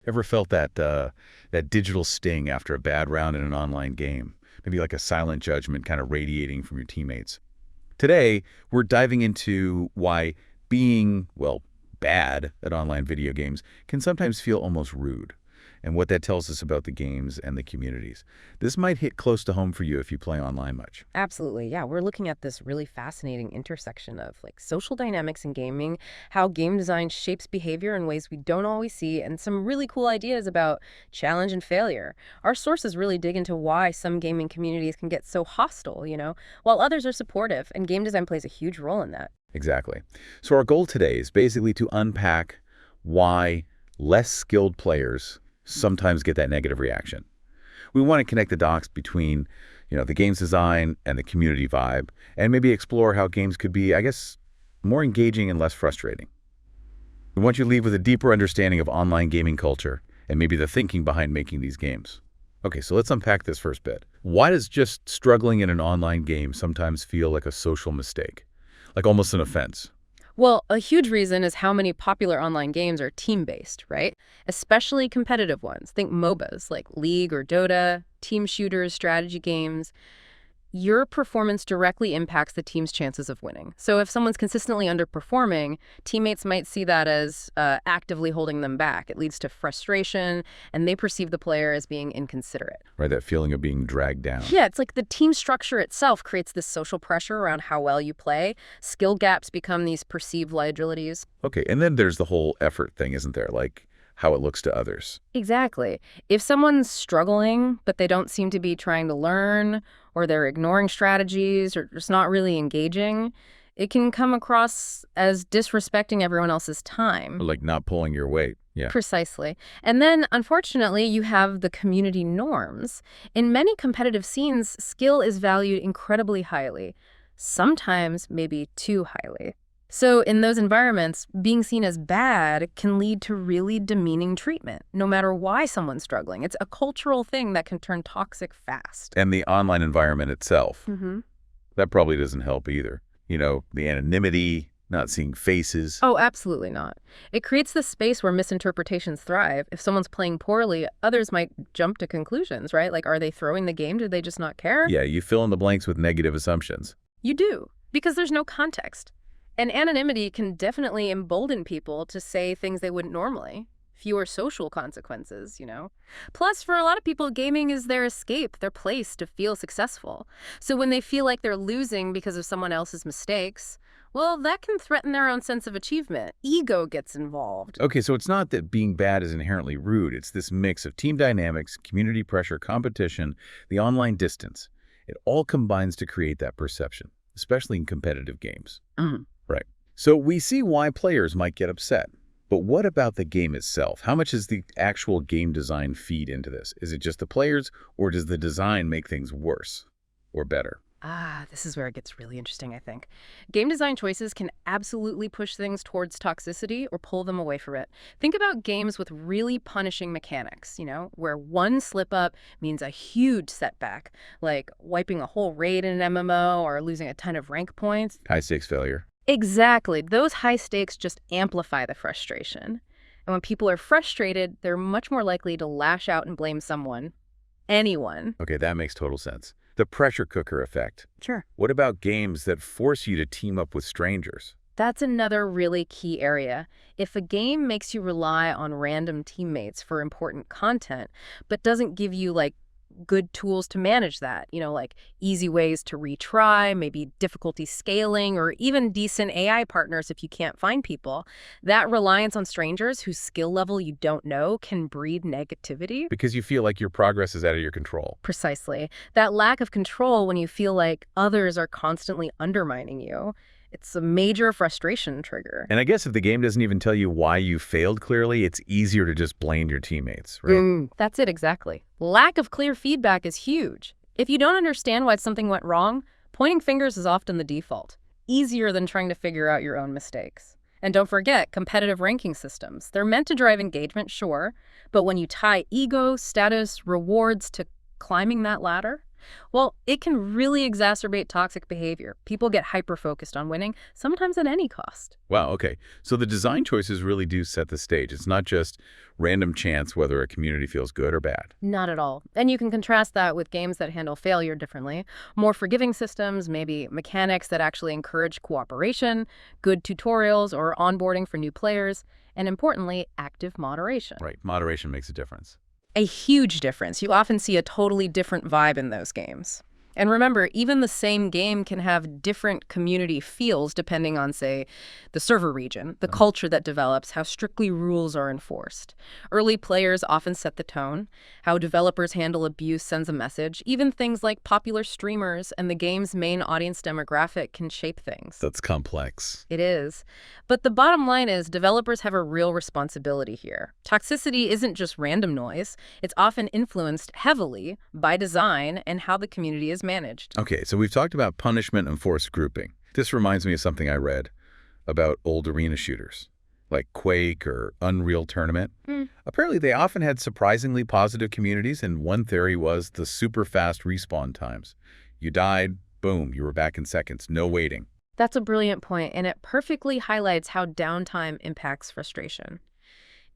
Ever felt that digital sting after a bad round in an online game? Maybe like a silent judgment kind of radiating from your teammates. Today, we're diving into why being, well, bad at online video games can sometimes feel almost rude, and what that tells us about the games and the communities. This might hit close to home for you if you play online much. Absolutely. Yeah, we're looking at this really fascinating intersection of like social dynamics in gaming, how game design shapes behavior in ways we don't always see, and some really cool ideas about challenge and failure. Our sources really dig into why some gaming communities can get so hostile, while others are supportive, and game design plays a huge role in that. Exactly. So our goal today is basically to unpack why less skilled players sometimes get that negative reaction. We want to connect the dots between, the game's design and the community vibe, and maybe explore how games could be, I guess, more engaging and less frustrating. We want you to leave with a deeper understanding of online gaming culture and maybe the thinking behind making these games. Okay, so let's unpack this first bit. Why does just struggling in an online game sometimes feel like a social mistake? Like almost an offense? Well, a huge reason is how many popular online games are team-based, right? Especially competitive ones. Think MOBAs like League or Dota, team shooters, strategy games. Your performance directly impacts the team's chances of winning. So if someone's consistently underperforming, teammates might see that as actively holding them back. It leads to frustration, and they perceive the player as being inconsiderate. Right, that feeling of being dragged down. Yeah, it's like the team structure itself creates this social pressure around how well you play. Skill gaps become these perceived liabilities. Okay, and then there's the whole effort thing, isn't there? Like how it looks to others. Exactly. If someone's struggling, but they don't seem to be trying to learn, or they're ignoring strategies, or just not really engaging, it can come across as disrespecting everyone else's time. Or like not pulling your weight. Yeah. Precisely. And then, unfortunately, you have the community norms. In many competitive scenes, skill is valued incredibly highly, sometimes maybe too highly. So in those environments, being seen as bad can lead to really demeaning treatment, no matter why someone's struggling. It's a cultural thing that can turn toxic fast. And the online environment itself, Mm-hmm. that probably doesn't help either. The anonymity, not seeing faces. Oh, absolutely not. It creates this space where misinterpretations thrive. If someone's playing poorly, others might jump to conclusions, right? Like, are they throwing the game? Did they just not care? Yeah, you fill in the blanks with negative assumptions. You do, because there's no context. And anonymity can definitely embolden people to say things they wouldn't normally. Fewer social consequences. Plus, for a lot of people, gaming is their escape, their place to feel successful. So when they feel like they're losing because of someone else's mistakes, well, that can threaten their own sense of achievement. Ego gets involved. Okay, so it's not that being bad is inherently rude. It's this mix of team dynamics, community pressure, competition, the online distance. It all combines to create that perception, especially in competitive games. Mm. Right. So we see why players might get upset. But what about the game itself? How much does the actual game design feed into this? Is it just the players, or does the design make things worse or better? This is where it gets really interesting, I think. Game design choices can absolutely push things towards toxicity or pull them away from it. Think about games with really punishing mechanics, where one slip-up means a huge setback, like wiping a whole raid in an MMO or losing a ton of rank points. High-stakes failure. Exactly. Those high stakes just amplify the frustration. And when people are frustrated, they're much more likely to lash out and blame someone. Anyone. Okay, that makes total sense. The pressure cooker effect. Sure. What about games that force you to team up with strangers? That's another really key area. If a game makes you rely on random teammates for important content, but doesn't give you, good tools to manage that, like easy ways to retry, maybe difficulty scaling, or even decent AI partners if you can't find people, that reliance on strangers whose skill level you don't know can breed negativity. Because you feel like your progress is out of your control. Precisely. That lack of control when you feel like others are constantly undermining you. It's a major frustration trigger. And I guess if the game doesn't even tell you why you failed clearly, it's easier to just blame your teammates, right? That's it exactly. Lack of clear feedback is huge. If you don't understand why something went wrong, pointing fingers is often the default. Easier than trying to figure out your own mistakes. And don't forget, competitive ranking systems. They're meant to drive engagement, sure, but when you tie ego, status, rewards to climbing that ladder, Well, it can really exacerbate toxic behavior. People get hyper-focused on winning, sometimes at any cost. Wow, okay. So the design choices really do set the stage. It's not just random chance whether a community feels good or bad. Not at all. And you can contrast that with games that handle failure differently. More forgiving systems, maybe mechanics that actually encourage cooperation, good tutorials or onboarding for new players, and importantly, active moderation. Right, moderation makes a difference. A huge difference. You often see a totally different vibe in those games. And remember, even the same game can have different community feels depending on, say, the server region, the culture that develops, how strictly rules are enforced. Early players often set the tone. How developers handle abuse sends a message. Even things like popular streamers and the game's main audience demographic can shape things. That's complex. It is. But the bottom line is developers have a real responsibility here. Toxicity isn't just random noise. It's often influenced heavily by design and how the community is managed. Okay, so we've talked about punishment and forced grouping. This reminds me of something I read about old arena shooters, like Quake or Unreal Tournament. Apparently, they often had surprisingly positive communities, and one theory was the super fast respawn times. You died, boom, you were back in seconds, no waiting. That's a brilliant point, and it perfectly highlights how downtime impacts frustration.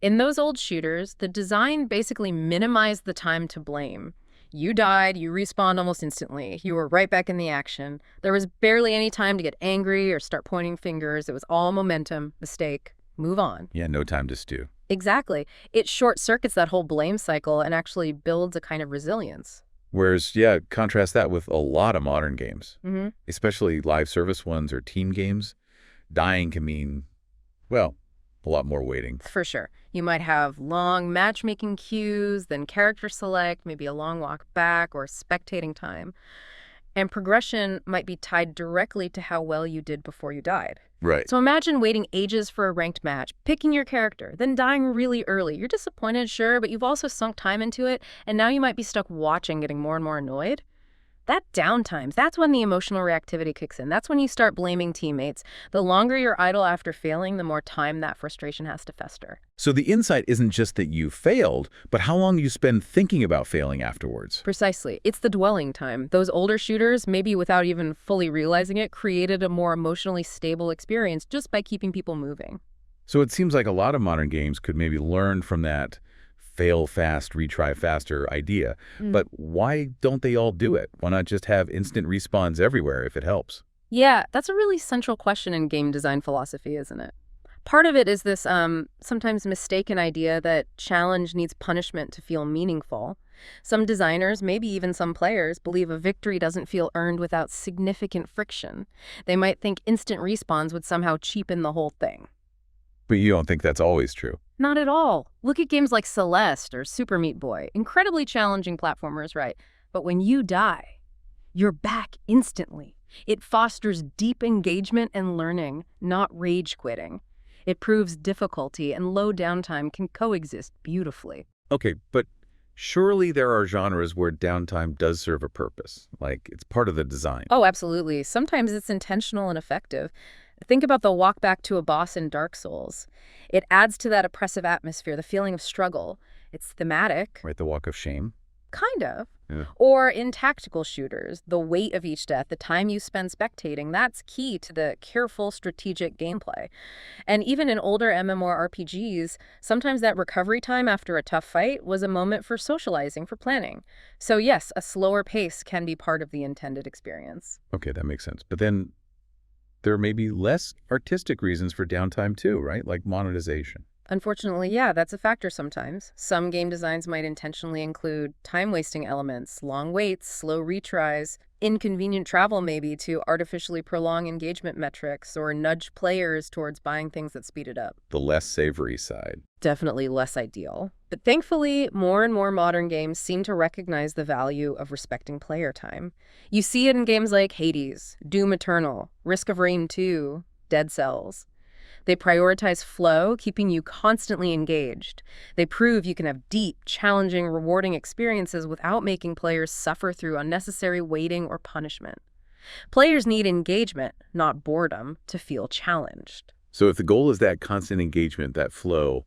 In those old shooters, the design basically minimized the time to blame. You died, you respawned almost instantly. You were right back in the action. There was barely any time to get angry or start pointing fingers. It was all momentum, mistake, move on. Yeah, no time to stew. Exactly. It short-circuits that whole blame cycle and actually builds a kind of resilience. Whereas, yeah, contrast that with a lot of modern games, Mm-hmm. especially live service ones or team games. Dying can mean, well, a lot more waiting. For sure. You might have long matchmaking queues, then character select, maybe a long walk back or spectating time. And progression might be tied directly to how well you did before you died. Right. So imagine waiting ages for a ranked match, picking your character, then dying really early. You're disappointed, sure, but you've also sunk time into it, and now you might be stuck watching, getting more and more annoyed. That downtime, that's when the emotional reactivity kicks in. That's when you start blaming teammates. The longer you're idle after failing, the more time that frustration has to fester. So the insight isn't just that you failed, but how long you spend thinking about failing afterwards. Precisely. It's the dwelling time. Those older shooters, maybe without even fully realizing it, created a more emotionally stable experience just by keeping people moving. So it seems like a lot of modern games could maybe learn from that fail fast, retry faster idea. But why don't they all do it? Why not just have instant respawns everywhere if it helps? Yeah, that's a really central question in game design philosophy, isn't it? Part of it is this sometimes mistaken idea that challenge needs punishment to feel meaningful. Some designers, maybe even some players, believe a victory doesn't feel earned without significant friction. They might think instant respawns would somehow cheapen the whole thing. But you don't think that's always true. Not at all. Look at games like Celeste or Super Meat Boy. Incredibly challenging platformers, right? But when you die, you're back instantly. It fosters deep engagement and learning, not rage quitting. It proves difficulty and low downtime can coexist beautifully. Okay, but surely there are genres where downtime does serve a purpose, like it's part of the design. Oh, absolutely. Sometimes it's intentional and effective. Think about the walk back to a boss in Dark Souls. It adds to that oppressive atmosphere, the feeling of struggle. It's thematic. Right, the walk of shame. Kind of. Yeah. Or in tactical shooters, the weight of each death, the time you spend spectating, that's key to the careful, strategic gameplay. And even in older MMORPGs, sometimes that recovery time after a tough fight was a moment for socializing, for planning. So yes, a slower pace can be part of the intended experience. Okay, that makes sense. But then there may be less artistic reasons for downtime too, right? Like monetization. Unfortunately, yeah, that's a factor sometimes. Some game designs might intentionally include time-wasting elements, long waits, slow retries, inconvenient travel maybe to artificially prolong engagement metrics or nudge players towards buying things that speed it up. The less savory side. Definitely less ideal. But thankfully, more and more modern games seem to recognize the value of respecting player time. You see it in games like Hades, Doom Eternal, Risk of Rain 2, Dead Cells. They prioritize flow, keeping you constantly engaged. They prove you can have deep, challenging, rewarding experiences without making players suffer through unnecessary waiting or punishment. Players need engagement, not boredom, to feel challenged. So if the goal is that constant engagement, that flow,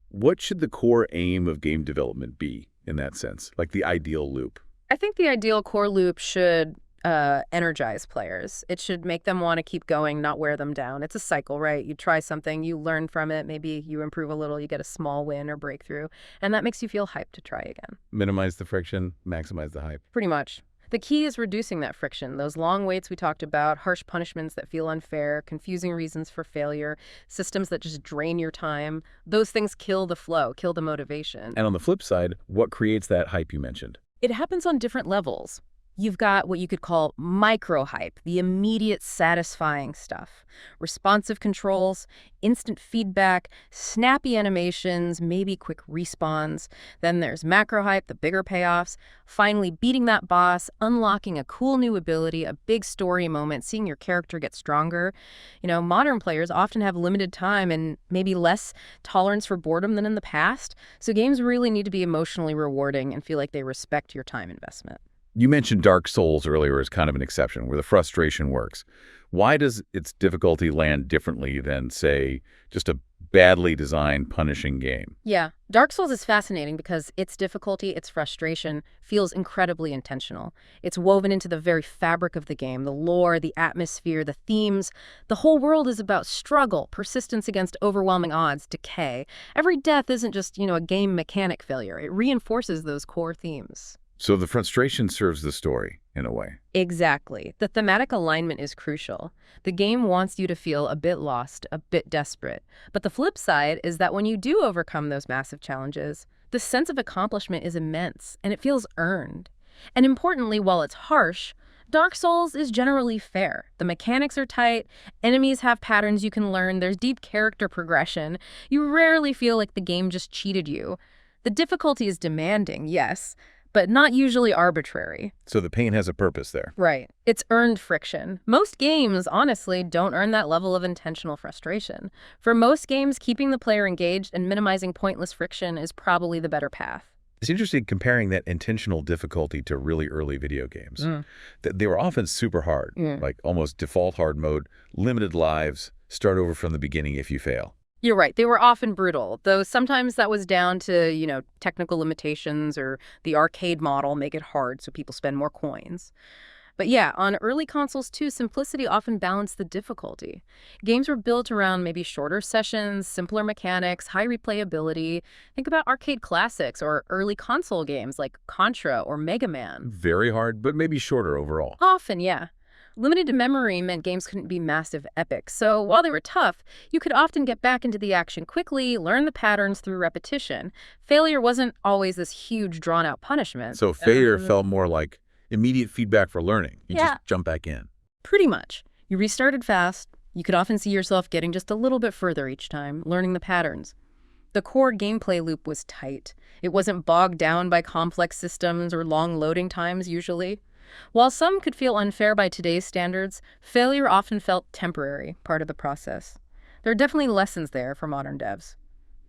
what should the core aim of game development be in that sense? Like the ideal loop? I think the ideal core loop should energize players. It should make them want to keep going, not wear them down. It's a cycle, right? You try something, you learn from it, maybe you improve a little, you get a small win or breakthrough, and that makes you feel hyped to try again. Minimize the friction, maximize the hype. Pretty much. The key is reducing that friction, those long waits we talked about, harsh punishments that feel unfair, confusing reasons for failure, systems that just drain your time. Those things kill the flow, kill the motivation. And on the flip side, what creates that hype you mentioned? It happens on different levels. You've got what you could call micro hype, the immediate satisfying stuff. Responsive controls, instant feedback, snappy animations, maybe quick respawns. Then there's macro hype, the bigger payoffs. Finally, beating that boss, unlocking a cool new ability, a big story moment, seeing your character get stronger. Modern players often have limited time and maybe less tolerance for boredom than in the past. So games really need to be emotionally rewarding and feel like they respect your time investment. You mentioned Dark Souls earlier as kind of an exception, where the frustration works. Why does its difficulty land differently than, say, just a badly designed, punishing game? Yeah, Dark Souls is fascinating because its difficulty, its frustration, feels incredibly intentional. It's woven into the very fabric of the game, the lore, the atmosphere, the themes. The whole world is about struggle, persistence against overwhelming odds, decay. Every death isn't just, a game mechanic failure. It reinforces those core themes. So the frustration serves the story, in a way. Exactly. The thematic alignment is crucial. The game wants you to feel a bit lost, a bit desperate. But the flip side is that when you do overcome those massive challenges, the sense of accomplishment is immense, and it feels earned. And importantly, while it's harsh, Dark Souls is generally fair. The mechanics are tight, enemies have patterns you can learn, there's deep character progression. You rarely feel like the game just cheated you. The difficulty is demanding, yes, but not usually arbitrary. So the pain has a purpose there. Right. It's earned friction. Most games, honestly, don't earn that level of intentional frustration. For most games, keeping the player engaged and minimizing pointless friction is probably the better path. It's interesting comparing that intentional difficulty to really early video games. They were often super hard, like almost default hard mode, limited lives, start over from the beginning if you fail. You're right. They were often brutal, though sometimes that was down to, technical limitations or the arcade model make it hard so people spend more coins. But yeah, on early consoles too, simplicity often balanced the difficulty. Games were built around maybe shorter sessions, simpler mechanics, high replayability. Think about arcade classics or early console games like Contra or Mega Man. Very hard, but maybe shorter overall. Often, yeah. Limited memory meant games couldn't be massive epics, so while they were tough, you could often get back into the action quickly, learn the patterns through repetition. Failure wasn't always this huge, drawn-out punishment. So failure felt more like immediate feedback for learning. You just jump back in. Pretty much. You restarted fast. You could often see yourself getting just a little bit further each time, learning the patterns. The core gameplay loop was tight. It wasn't bogged down by complex systems or long loading times, usually. While some could feel unfair by today's standards, failure often felt temporary, part of the process. There are definitely lessons there for modern devs.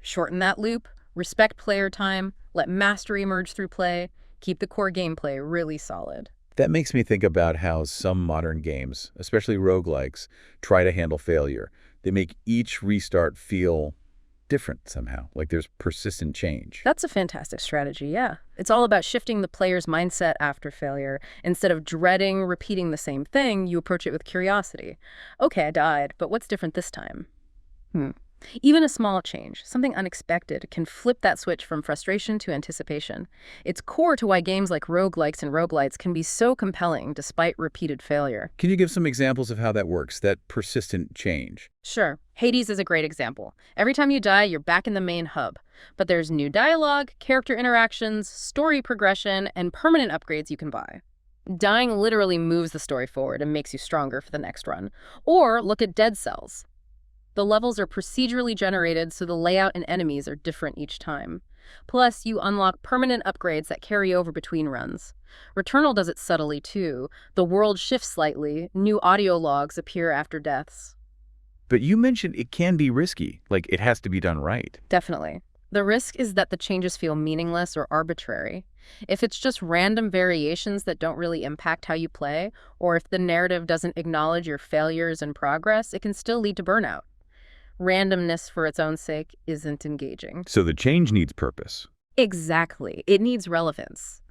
Shorten that loop, respect player time, let mastery emerge through play, keep the core gameplay really solid. That makes me think about how some modern games, especially roguelikes, try to handle failure. They make each restart feel different somehow, like there's persistent change. That's a fantastic strategy, yeah. It's all about shifting the player's mindset after failure. Instead of dreading repeating the same thing, you approach it with curiosity. Okay, I died, but what's different this time? Even a small change, something unexpected, can flip that switch from frustration to anticipation. It's core to why games like roguelikes and roguelites can be so compelling despite repeated failure. Can you give some examples of how that works, that persistent change? Sure. Hades is a great example. Every time you die, you're back in the main hub. But there's new dialogue, character interactions, story progression, and permanent upgrades you can buy. Dying literally moves the story forward and makes you stronger for the next run. Or look at Dead Cells. The levels are procedurally generated, so the layout and enemies are different each time. Plus, you unlock permanent upgrades that carry over between runs. Returnal does it subtly, too. The world shifts slightly, new audio logs appear after deaths. But you mentioned it can be risky, like it has to be done right. Definitely. The risk is that the changes feel meaningless or arbitrary. If it's just random variations that don't really impact how you play, or if the narrative doesn't acknowledge your failures and progress, it can still lead to burnout. Randomness for its own sake isn't engaging. So the change needs purpose. Exactly. It needs relevance.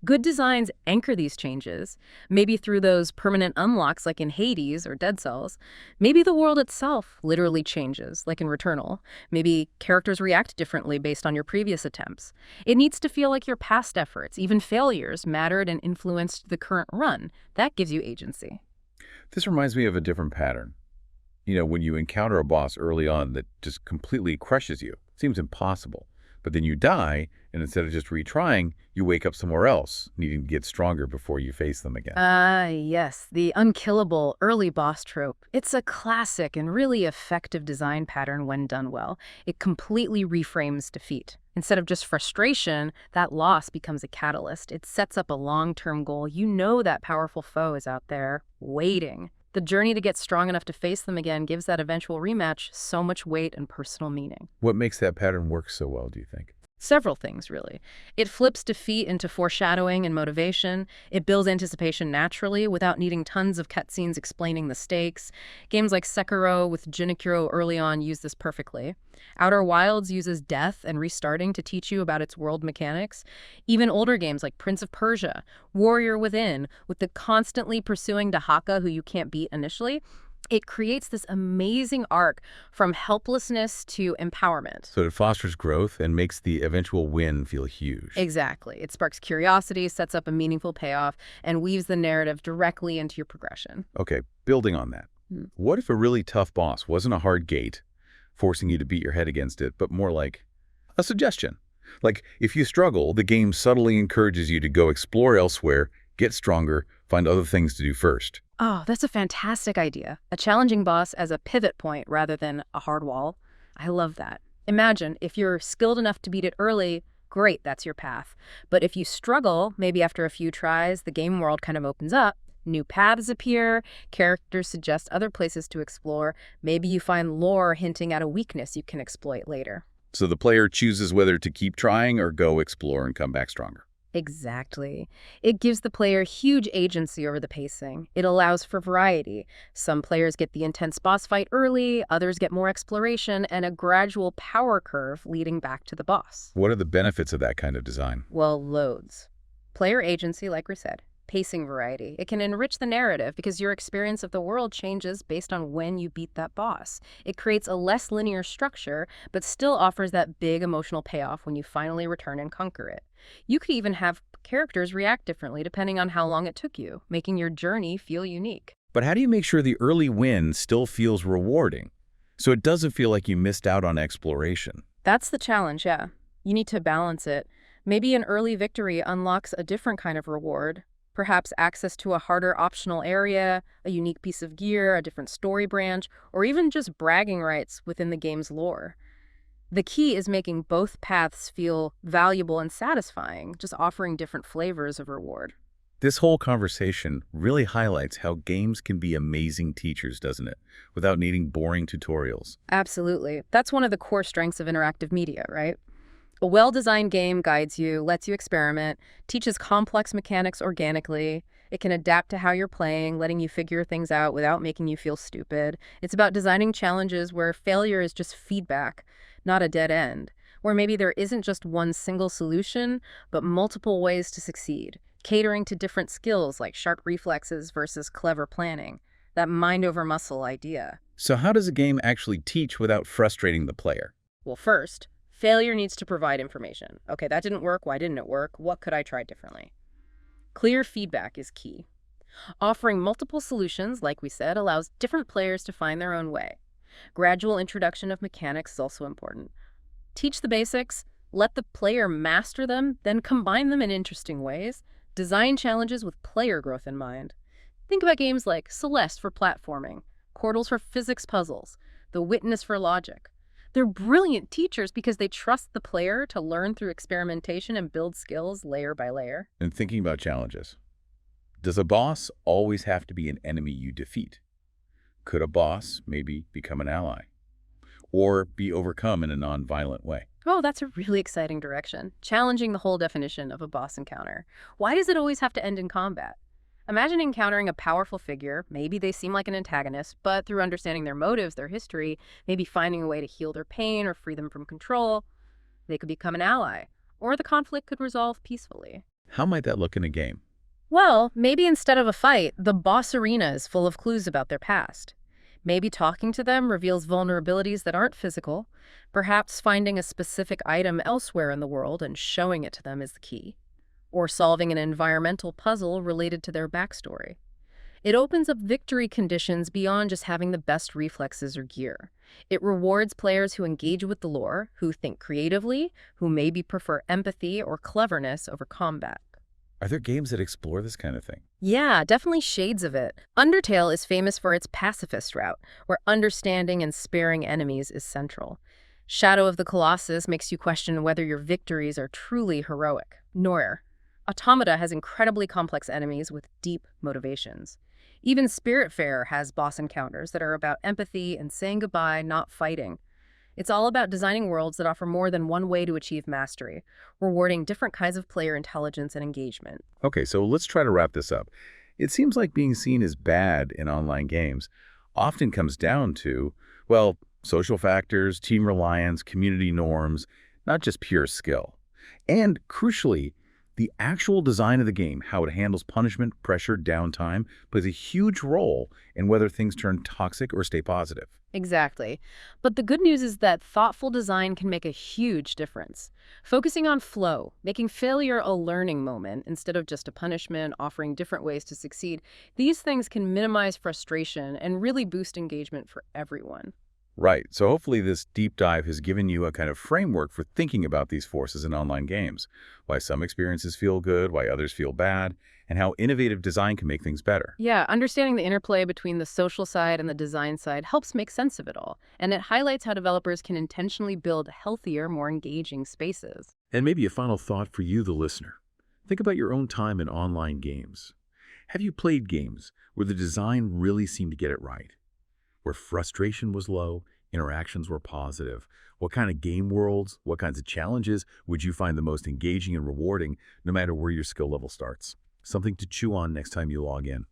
Good designs anchor these changes, maybe through those permanent unlocks like in Hades or Dead Cells. Maybe the world itself literally changes, like in Returnal. Maybe characters react differently based on your previous attempts. It needs to feel like your past efforts, even failures, mattered and influenced the current run. That gives you agency. This reminds me of a different pattern. When you encounter a boss early on that just completely crushes you, seems impossible. But then you die, and instead of just retrying, you wake up somewhere else, needing to get stronger before you face them again. Yes, the unkillable early boss trope. It's a classic and really effective design pattern when done well. It completely reframes defeat. Instead of just frustration, that loss becomes a catalyst. It sets up a long-term goal. You know that powerful foe is out there, waiting. The journey to get strong enough to face them again gives that eventual rematch so much weight and personal meaning. What makes that pattern work so well, do you think? Several things, really. It flips defeat into foreshadowing and motivation. It builds anticipation naturally without needing tons of cutscenes explaining the stakes. Games like Sekiro with Jinikuro early on use this perfectly. Outer Wilds uses death and restarting to teach you about its world mechanics. Even older games like Prince of Persia, Warrior Within, with the constantly pursuing Dahaka who you can't beat initially, it creates this amazing arc from helplessness to empowerment. So it fosters growth and makes the eventual win feel huge. Exactly. It sparks curiosity, sets up a meaningful payoff, and weaves the narrative directly into your progression. Okay, building on that. What if a really tough boss wasn't a hard gate, forcing you to beat your head against it, but more like a suggestion? Like, if you struggle, the game subtly encourages you to go explore elsewhere, get stronger, find other things to do first. Oh, that's a fantastic idea. A challenging boss as a pivot point rather than a hard wall. I love that. Imagine, if you're skilled enough to beat it early, great, that's your path. But if you struggle, maybe after a few tries, the game world kind of opens up. New paths appear, characters suggest other places to explore. Maybe you find lore hinting at a weakness you can exploit later. So the player chooses whether to keep trying or go explore and come back stronger. Exactly. It gives the player huge agency over the pacing. It allows for variety. Some players get the intense boss fight early, others get more exploration, and a gradual power curve leading back to the boss. What are the benefits of that kind of design? Well, loads. Player agency, like we said. Pacing variety. It can enrich the narrative because your experience of the world changes based on when you beat that boss. It creates a less linear structure, but still offers that big emotional payoff when you finally return and conquer it. You could even have characters react differently depending on how long it took you, making your journey feel unique. But how do you make sure the early win still feels rewarding, so it doesn't feel like you missed out on exploration? That's the challenge, yeah. You need to balance it. Maybe an early victory unlocks a different kind of reward. Perhaps access to a harder optional area, a unique piece of gear, a different story branch, or even just bragging rights within the game's lore. The key is making both paths feel valuable and satisfying, just offering different flavors of reward. This whole conversation really highlights how games can be amazing teachers, doesn't it? Without needing boring tutorials. Absolutely. That's one of the core strengths of interactive media, right? A well-designed game guides you, lets you experiment, teaches complex mechanics organically. It can adapt to how you're playing, letting you figure things out without making you feel stupid. It's about designing challenges where failure is just feedback, not a dead end, where maybe there isn't just one single solution, but multiple ways to succeed, catering to different skills like sharp reflexes versus clever planning, that mind over muscle idea. So how does a game actually teach without frustrating the player? Well, first, failure needs to provide information. Okay, that didn't work. Why didn't it work? What could I try differently? Clear feedback is key. Offering multiple solutions, like we said, allows different players to find their own way. Gradual introduction of mechanics is also important. Teach the basics, let the player master them, then combine them in interesting ways. Design challenges with player growth in mind. Think about games like Celeste for platforming, Portals for physics puzzles, The Witness for logic. They're brilliant teachers because they trust the player to learn through experimentation and build skills layer by layer. And thinking about challenges. Does a boss always have to be an enemy you defeat? Could a boss maybe become an ally? Or be overcome in a non-violent way? Oh, that's a really exciting direction. Challenging the whole definition of a boss encounter. Why does it always have to end in combat? Imagine encountering a powerful figure. Maybe they seem like an antagonist, but through understanding their motives, their history, maybe finding a way to heal their pain or free them from control, they could become an ally, or the conflict could resolve peacefully. How might that look in a game? Well, maybe instead of a fight, the boss arena is full of clues about their past. Maybe talking to them reveals vulnerabilities that aren't physical. Perhaps finding a specific item elsewhere in the world and showing it to them is the key. Or solving an environmental puzzle related to their backstory. It opens up victory conditions beyond just having the best reflexes or gear. It rewards players who engage with the lore, who think creatively, who maybe prefer empathy or cleverness over combat. Are there games that explore this kind of thing? Yeah, definitely shades of it. Undertale is famous for its pacifist route, where understanding and sparing enemies is central. Shadow of the Colossus makes you question whether your victories are truly heroic. Nor. Automata has incredibly complex enemies with deep motivations. Even Spiritfarer has boss encounters that are about empathy and saying goodbye, not fighting. It's all about designing worlds that offer more than one way to achieve mastery, rewarding different kinds of player intelligence and engagement. Okay, so let's try to wrap this up. It seems like being seen as bad in online games often comes down to, well, social factors, team reliance, community norms, not just pure skill. And crucially, the actual design of the game, how it handles punishment, pressure, downtime, plays a huge role in whether things turn toxic or stay positive. Exactly. But the good news is that thoughtful design can make a huge difference. Focusing on flow, making failure a learning moment instead of just a punishment, offering different ways to succeed, these things can minimize frustration and really boost engagement for everyone. Right. So hopefully this deep dive has given you a kind of framework for thinking about these forces in online games, why some experiences feel good, why others feel bad, and how innovative design can make things better. Yeah, understanding the interplay between the social side and the design side helps make sense of it all, and it highlights how developers can intentionally build healthier, more engaging spaces. And maybe a final thought for you, the listener. Think about your own time in online games. Have you played games where the design really seemed to get it right? Where frustration was low, interactions were positive? What kind of game worlds, what kinds of challenges would you find the most engaging and rewarding, no matter where your skill level starts? Something to chew on next time you log in.